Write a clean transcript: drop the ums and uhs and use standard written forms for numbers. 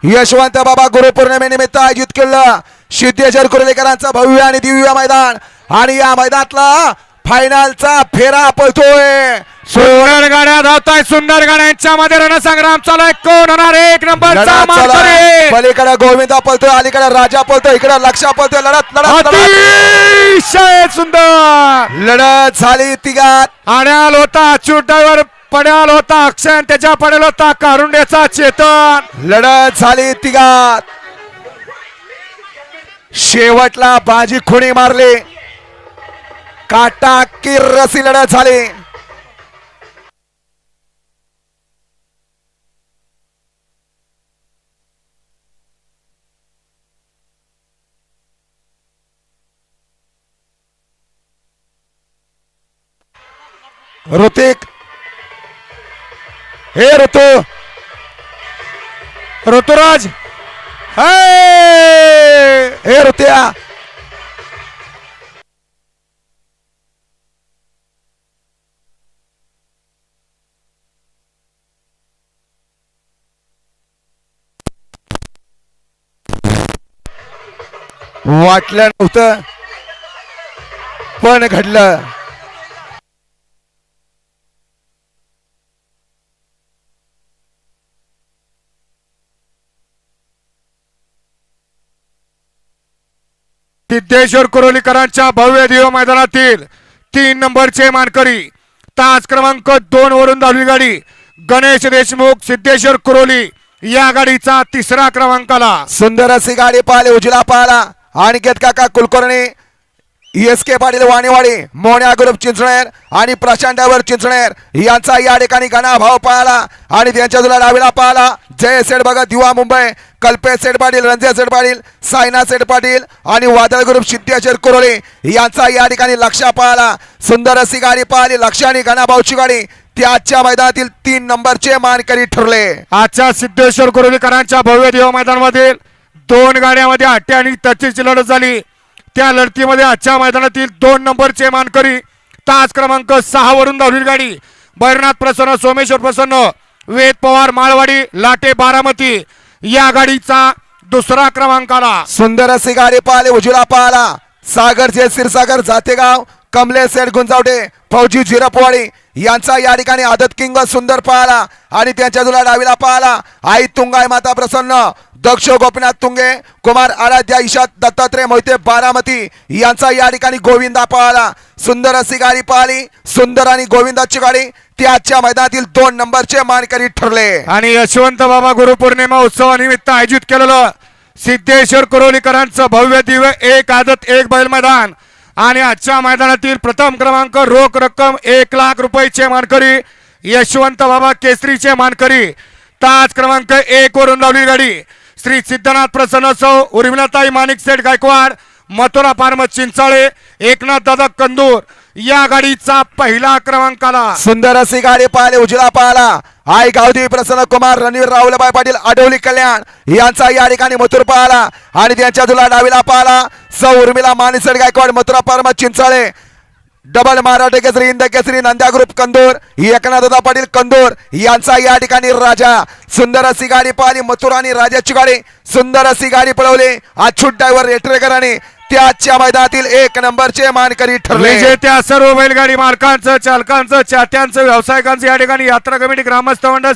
यशवंत बाबा गुरुपौर्णिमेनिमित्त आयोजित केलं सिद्धेश्वर कुर्लेकरांचं भव्य आणि दिव्य मैदान आणि या मैदानातला फायनलचा फेरा पळतोय। सुंदर गाड्या धावताय, सुंदर गाड्यांच्या मध्ये रणसंग्राम चालू आहे। कोण होणार एक नंबरचा मानकरी? पलीकडे गोविंदा पळतोय, अलीकडे राजा पळतोय, इकडे लक्षा पळतोय। लढत लढत अतिशय सुंदर लढत झाली तिघात। आण्याल होता अच्युत ड्रायव्हर, पड्याल होता अक्षय, त्याच्या पडेल होता कारुंडेचा चेतन। लढत झाली तिघात, शेवटला बाजी खुणी मारली, काटा की रसी लढत झाली। ऋतिक, हे ऋतुराज, हे ऋत्या, वाटलं नव्हतं पण घडलं। सिद्धेश्वर कुरोलीकरांच्या भव्य दिव्य मैदानातील 3 नंबरचे मानकरी, तास क्रमांक 2 वरून धावली गाडी गणेश देशमुख सिद्धेश्वर कुरोली या गाडीचा 3रा क्रमांकाला। सुंदर अशी गाडी पाहिली, उजला पाहिला अनिकेत काका कुलकर्णी, ESK पाटील वाणीवाडी, मोन्या ग्रुप चिंचणेर आणि प्रशांत ड्रायव्हर चिंचणेर यांचा या ठिकाणी गणा भाव पाहिला आणि त्यांच्या तुला डावीला पाहिला जय सेठ भगत युवा मुंबई, कल्पेश सेठ पाटील, रणजय सेठ पाटील, सायना सेठ पाटील आणि वादळ ग्रुप सिद्धेश्वर कुरोली यांचा या ठिकाणी लक्ष पाहिला। सुंदर अशी गाडी पाहिली, लक्ष आणि गणा भाऊची गाडी त्याच्या मैदानातील 3 नंबरचे मानकरी ठरले। आजच्या सिद्धेश्वर कुरोलीकरांच्या भव्य दिव्य मैदानामध्ये 2 गाड्यांमध्ये 8 आणि तचीची लढत झाली। त्या लढतीमध्ये आजच्या मैदानातील 2 नंबरचे मानकरी, तास क्रमांक 6 वरून धावली गाडी बैरनाथ प्रसन्न, सोमेश्वर प्रसन्न, वेद पवार माळवाडी, लाटे बारामती या गाडीचा 2रा क्रमांकाला। सुंदर अशी गाडी पाहिली, उजला पाहिला सागर जे क्षीरसागर जातेगाव, कमलेश सेठ गुंजावटे, फौजी झिरपवाडी यांचा या ठिकाणी आदत किंग सुंदर पाहिला आणि त्यांच्या तुला डावीला पाहिला आई तुंगाई माता प्रसन्न, दक्ष गोपीनाथ तुंगे, कुमार आराध्या, ईशात दत्तात्रय मोहिते बारामती यांचा या ठिकाणी गोविंदा पाहिला। सुंदर अशी गाडी पाहिली, सुंदर आणि गोविंदाची गाडी त्याच्या मैदानातील 2 नंबरचे मानकरी ठरले। आणि यशवंत बाबा गुरुपौर्णिमा उत्सवानिमित्त आयोजित केलेलं सिद्धेश्वर कुरोलीकरांचं भव्य दिव्य 1 आदत 1 बैल मैदान आणि आजच्या मैदानातील प्रथम क्रमांक रोख रक्कम 1 लाख रुपयाचे मानकरी यशवंत बाबा केसरीचे मानकरी, तास क्रमांक 1 वरून धावली गाडी श्री सिद्धनाथ प्रसन्न सौ, उर्मिलाताई माणिक सेठ गायकवाड, मथुरा फार्म चिंचाळे, एकनाथ दादा कंदूर या गाडीचा 1ला क्रमांकाला। सुंदर अशी गाडी पाहिली, उजला पाहिला आई गावदेवी प्रसन्न कुमार, रणवीर राहुलबाई पाटील, आडवली कल्याण यांचा या ठिकाणी मथुर पाहिला आणि त्यांच्या तुला डावीला पाहिला सौ उर्मिला माणिक गायकवाड, मथुरा फार्म चिंचाळे, डबल महाराष्ट्र केसरी, हिंद केसरी, नंद्या ग्रुप कंदूर, एकनाथ दादा पाटील कंदूर यांचा या ठिकाणी राजा। सुंदर अशी गाडी पाहिली, मथुरा आणि राजाची गाडी सुंदर अशी गाडी पळवली अच्युत ड्रायव्हर रेटरेकरांनी त्याच्या मैदानातील 1 नंबरचे मानकरी ठरले। त्या सर्व बैलगाडी मालकांचं, चालकांचं, चाहत्यांचं, व्यावसायिकांचं या ठिकाणी यात्रा कमिटी, ग्रामस्थ मंडळ